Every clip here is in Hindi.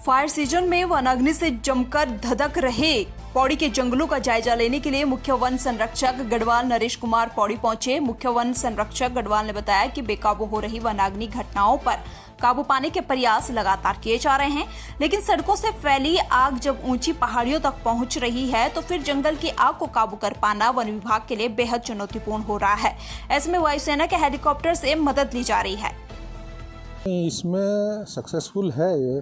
फायर सीजन में वनाग्नि से जमकर धधक रहे पौड़ी के जंगलों का जायजा लेने के लिए मुख्य वन संरक्षक गढ़वाल नरेश कुमार पौड़ी पहुंचे। मुख्य वन संरक्षक गढ़वाल ने बताया कि बेकाबू हो रही वनाग्नि घटनाओं पर काबू पाने के प्रयास लगातार किए जा रहे हैं, लेकिन सड़कों से फैली आग जब ऊंची पहाड़ियों तक पहुंच रही है तो फिर जंगल की आग को काबू कर पाना वन विभाग के लिए बेहद चुनौतीपूर्ण हो रहा है। ऐसे में वायुसेना के हेलीकॉप्टर से मदद ली जा रही है। इसमें सक्सेसफुल है ये।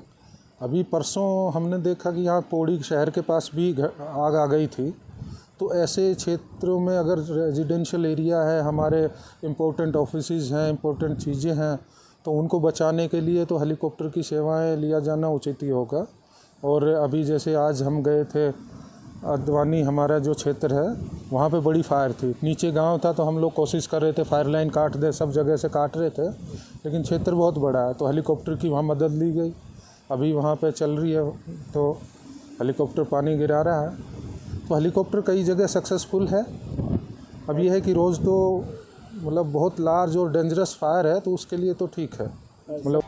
अभी परसों हमने देखा कि यहाँ पौड़ी शहर के पास भी आग आ गई थी। तो ऐसे क्षेत्रों में अगर रेजिडेंशियल एरिया है, हमारे इम्पोर्टेंट ऑफिसेज हैं, इम्पोर्टेंट चीज़ें हैं, तो उनको बचाने के लिए तो हेलीकॉप्टर की सेवाएं लिया जाना उचित ही होगा। और अभी जैसे आज हम गए थे अद्वानी, हमारा जो क्षेत्र है वहाँ पे बड़ी फायर थी। नीचे गांव था तो हम लोग कोशिश कर रहे थे फायर लाइन काट दे, सब जगह से काट रहे थे, लेकिन क्षेत्र बहुत बड़ा है तो हेलीकॉप्टर की वहाँ मदद ली गई। अभी वहाँ पे चल रही है तो हेलीकॉप्टर पानी गिरा रहा है। तो हेलीकॉप्टर कई जगह सक्सेसफुल है। अब ये है कि रोज़ तो मतलब बहुत लार्ज और डेंजरस फायर है तो उसके लिए तो ठीक है। मतलब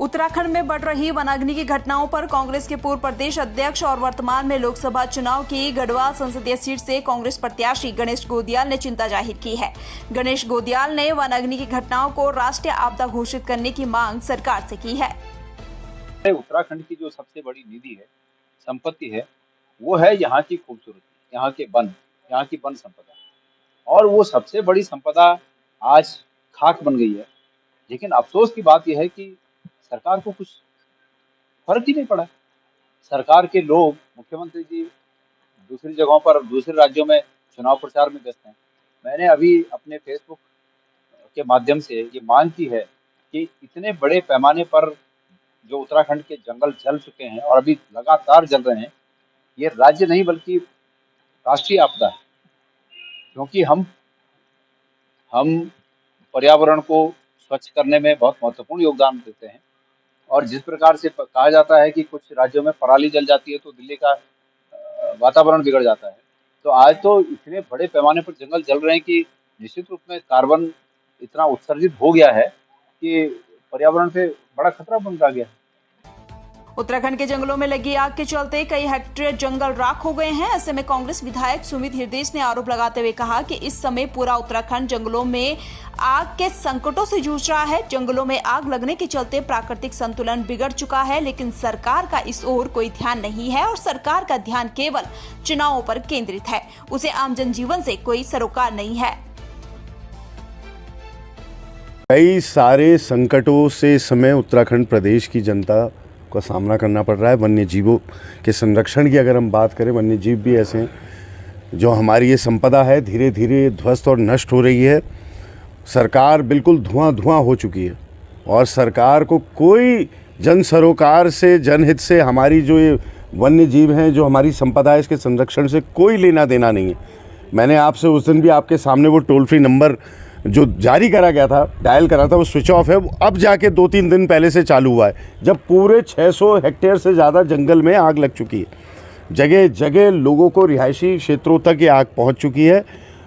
उत्तराखंड में बढ़ रही वनाग्नि की घटनाओं पर कांग्रेस के पूर्व प्रदेश अध्यक्ष और वर्तमान में लोकसभा चुनाव की गढ़वाल संसदीय सीट से कांग्रेस प्रत्याशी गणेश गोदियाल ने चिंता जाहिर की है। गणेश गोदियाल ने वनाग्नि की घटनाओं को राष्ट्रीय आपदा घोषित करने की मांग सरकार से की है। उत्तराखंड की जो सबसे बड़ी निधि है, संपत्ति है, वो है यहाँ की खूबसूरती, यहाँ के वन, यहाँ की वन संपदा। और वो सबसे बड़ी संपदा आज खाक बन गई है। लेकिन अफसोस की बात यह है कि सरकार को कुछ फर्क ही नहीं पड़ा। सरकार के लोग, मुख्यमंत्री जी दूसरी जगहों पर, दूसरे राज्यों में चुनाव प्रचार में व्यस्त हैं। मैंने अभी अपने फेसबुक के माध्यम से ये मांग की है कि इतने बड़े पैमाने पर जो उत्तराखंड के जंगल जल चुके हैं और अभी लगातार जल रहे हैं, ये राज्य नहीं बल्कि राष्ट्रीय आपदा है। क्योंकि हम पर्यावरण को स्वच्छ करने में बहुत महत्वपूर्ण योगदान देते हैं। और जिस प्रकार से कहा जाता है कि कुछ राज्यों में पराली जल जाती है तो दिल्ली का वातावरण बिगड़ जाता है, तो आज तो इतने बड़े पैमाने पर जंगल जल रहे हैं कि निश्चित रूप में कार्बन इतना उत्सर्जित हो गया है कि पर्यावरण पे बड़ा खतरा बन गया है। उत्तराखंड के जंगलों में लगी आग के चलते कई हेक्टेयर जंगल राख हो गए हैं। ऐसे में कांग्रेस विधायक सुमित हृदयेश ने आरोप लगाते हुए कहा कि इस समय पूरा उत्तराखंड जंगलों में आग के संकटों से जूझ रहा है। जंगलों में आग लगने के चलते प्राकृतिक संतुलन बिगड़ चुका है, लेकिन सरकार का इस ओर कोई ध्यान नहीं है और सरकार का ध्यान केवल चुनावों पर केंद्रित है। उसे आम जनजीवन से कोई सरोकार नहीं है। कई सारे संकटों से इस समय उत्तराखंड प्रदेश की जनता का सामना करना पड़ रहा है। वन्य जीवों के संरक्षण की अगर हम बात करें, वन्य जीव भी ऐसे हैं जो हमारी ये संपदा है धीरे धीरे ध्वस्त और नष्ट हो रही है। सरकार बिल्कुल धुआं हो चुकी है और सरकार को कोई जन सरोकार से, जनहित से हमारी जो ये वन्य जीव हैं, जो हमारी संपदा है, इसके संरक्षण से कोई लेना देना नहीं है। मैंने आपसे उस दिन भी आपके सामने वो टोल फ्री नंबर जो जारी करा गया था, डायल करा था, वो स्विच ऑफ है। अब जाके 2-3 दिन पहले से चालू हुआ है, जब पूरे 600 हेक्टेयर से ज़्यादा जंगल में आग लग चुकी है। जगह जगह लोगों को रिहायशी क्षेत्रों तक ये आग पहुंच चुकी है,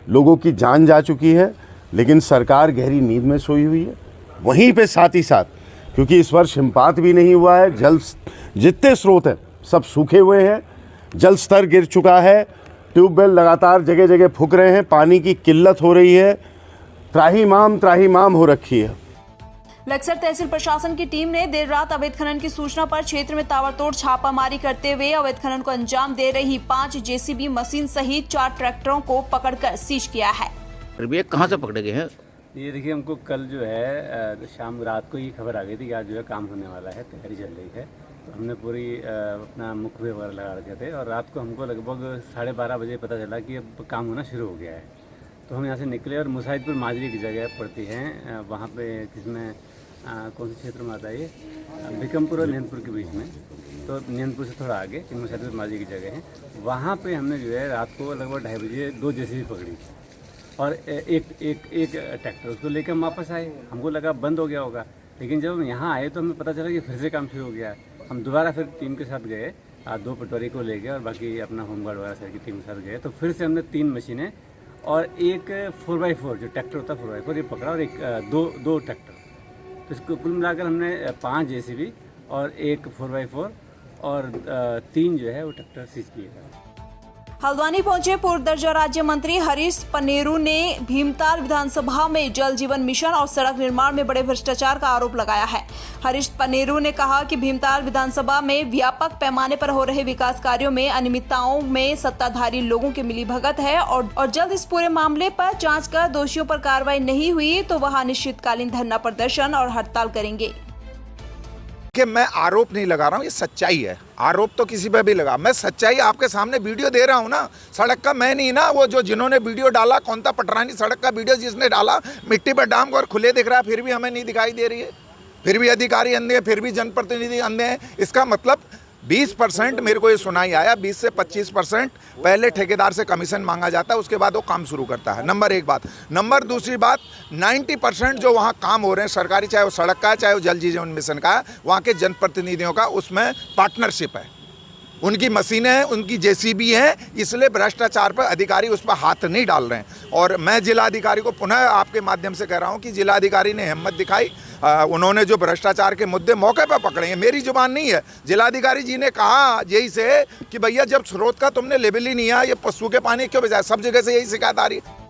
लोगों की जान जा चुकी है, लेकिन सरकार गहरी नींद में सोई हुई है। वहीं पे साथ ही साथ, क्योंकि इस वर्ष हिमपात भी नहीं हुआ है, जल जितने स्रोत हैं सब सूखे हुए हैं, जल स्तर गिर चुका है, ट्यूबवेल लगातार जगह जगह फूक रहे हैं, पानी की किल्लत हो रही है, त्राहिमाम हो रखी है। लक्सर तहसील प्रशासन की टीम ने देर रात अवैध खनन की सूचना पर क्षेत्र में ताबड़तोड़ छापामारी करते हुए अवैध खनन को अंजाम दे रही 5 जेसीबी मशीन सहित 4 ट्रैक्टरों को पकड़कर सीज किया है। भैया कहाँ से पकड़े गए हैं? ये देखिए, हमको कल जो है शाम रात को ये खबर आ गई थी कि आज जो है काम होने वाला है, तैयारी चल रही है। तो हमने पूरी अपना मुखबिर वगैरह लगा रखे थे और रात को हमको लगभग 12:30 बजे पता चला कि अब काम होना शुरू हो गया है। तो हम यहाँ से निकले और मुसाहिदपुर माजरी की जगह पड़ती है, वहाँ पे जिसमें कौन से क्षेत्र में आता है ये, भिकमपुर और नैनपुर के बीच में। तो नैनपुर से थोड़ा आगे मुसाहिदपुर माजरी की जगह है, वहाँ पे हमने जो है रात को लगभग 2:30 बजे 2 जेसीबी पकड़ी और एक ट्रैक्टर, उसको लेकर हम वापस आए। हमको लगा बंद हो गया होगा, लेकिन जब हम यहाँ आए तो हमें पता चला कि फिर से काम शुरू हो गया। हम दोबारा फिर टीम के साथ गए, 2 पटवारी को ले गए और बाकी अपना होमगार्ड वगैरह सर की टीम के साथ गए। तो फिर से हमने 3 मशीनें और एक 4x4 जो ट्रैक्टर होता है 4x4 ये पकड़ा और एक दो ट्रैक्टर। तो इसको कुल मिलाकर हमने 5 जेसीबी और एक 4x4 और 3 जो है वो ट्रैक्टर सीज किए गए। हल्द्वानी पहुंचे पूर्व दर्जा राज्य मंत्री हरीश पनेरू ने भीमताल विधानसभा में जल जीवन मिशन और सड़क निर्माण में बड़े भ्रष्टाचार का आरोप लगाया है। हरीश पनेरू ने कहा कि भीमताल विधानसभा में व्यापक पैमाने पर हो रहे विकास कार्यों में अनियमितताओं में सत्ताधारी लोगों की मिलीभगत है और जल्द इस पूरे मामले पर जांच कर दोषियों पर कार्रवाई नहीं हुई तो वह अनिश्चितकालीन धरना प्रदर्शन और हड़ताल करेंगे। कि मैं आरोप नहीं लगा रहा हूँ, ये सच्चाई है। आरोप तो किसी पे भी लगा, मैं सच्चाई आपके सामने वीडियो दे रहा हूँ ना। सड़क का मैं नहीं ना, वो जो जिन्होंने वीडियो डाला, कौन था पटरानी सड़क का वीडियो जिसने डाला, मिट्टी पर डाम और खुले दिख रहा है, फिर भी हमें नहीं दिखाई दे रही है, फिर भी अधिकारी अंधे हैं, फिर भी जनप्रतिनिधि अंधे हैं। इसका मतलब 20% मेरे को ये सुनाई आया, 20 से 25% पहले ठेकेदार से कमीशन मांगा जाता है, उसके बाद वो काम शुरू करता है। नंबर एक बात। नंबर दूसरी बात, 90% जो वहाँ काम हो रहे हैं सरकारी, चाहे वो सड़क का है चाहे वो जल जीवन मिशन का है, वहाँ के जनप्रतिनिधियों का उसमें पार्टनरशिप है। उनकी मशीनें हैं, उनकी जेसीबी हैं, इसलिए भ्रष्टाचार पर अधिकारी उस पर हाथ नहीं डाल रहे हैं। और मैं जिलाधिकारी को पुनः आपके माध्यम से कह रहा हूं कि जिलाधिकारी ने हिम्मत दिखाई, उन्होंने जो भ्रष्टाचार के मुद्दे मौके पर पकड़े हैं, मेरी जुबान नहीं है, जिलाधिकारी जी ने कहा यही से कि भैया जब स्रोत का तुमने लेवल ही नहीं है, ये पशु के पानी क्यों बजाय, सब जगह से यही शिकायत आ रही है।